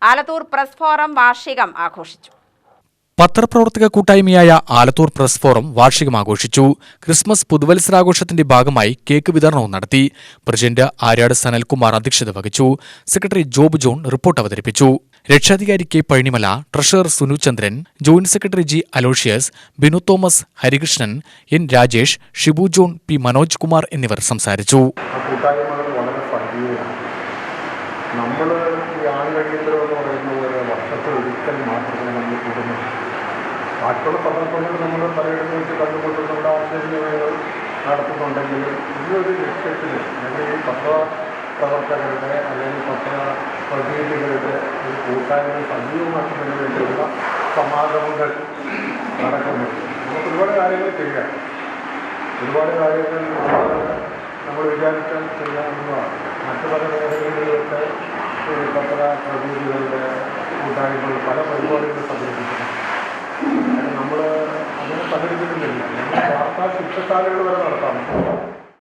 Alathur press forum വാർഷികം ആഘോഷിച്ചു. പത്രപ്രവർത്തക കൂട്ടായ്മയായ ആലത്തൂർ പ്രസ് ഫോറം വാർഷികം ആഘോഷിച്ചു. ക്രിസ്മസ് പുതുവത്സരാഘോഷത്തിന്റെ ഭാഗമായി കേക്ക് വിതരണവും നടത്തി. പ്രസിഡന്റ് ആര്യാട് സനൽകുമാർ അധ്യക്ഷത വഹിച്ചു. സെക്രട്ടറി ജോബ് ജോൺ റിപ്പോർട്ട് അവതരിപ്പിച്ചു. രക്ഷാധികാരി K Pazhanimala, treasurer Sunu Chandran, joint secretary G Aloysius, Binu Thomas, Harikrishnan, N Rajesh, Shibu John, P Manoj Kumar എന്നിവർ സംസാരിച്ചു. നമ്മൾ ഈ ആൺകഴിയന്തരം എന്ന് പറയുന്ന പോലെ വർഷത്തിൽ ഒരിക്കൽ മാത്രമേ നമ്മൾ കൂടുന്നു. ബാക്കിയുള്ള സന്ദർഭങ്ങളിൽ നമ്മൾ പലയിടത്ത് വെച്ച് കണ്ടുകൊണ്ട് നമ്മുടെ ആശയവിനിമയങ്ങൾ നടത്തുന്നുണ്ടെങ്കിൽ ഈ ലക്ഷ്യത്തിൽ അല്ലെങ്കിൽ ഈ പത്രപ്രവർത്തകരുടെ അല്ലെങ്കിൽ പത്രപ്രതിനിധികളുടെ ഒരു കൂട്ടായ്മ സജീവമാക്കുന്നതിന് വേണ്ടിയുള്ള സമാഗമങ്ങൾ നടക്കുന്നുണ്ട്. നമുക്ക് ഒരുപാട് കാര്യങ്ങൾ ചെയ്യാം. ഒരുപാട് കാര്യങ്ങൾ നമ്മൾ വിചാരിച്ചാൽ ചെയ്യാവുന്നതാണ്. മറ്റു പല മേഖലകളിലൊക്കെ പത്രപ്രതിനിധികളുടെ കൂട്ടായ്മകൾ പല പരിപാടികളും സംഘടിപ്പിക്കുന്നു. നമ്മൾ അതിനെ പങ്കെടുക്കുന്നില്ല. വാർത്താ ശില്പശാലകൾ വരെ നടത്താറുണ്ട്.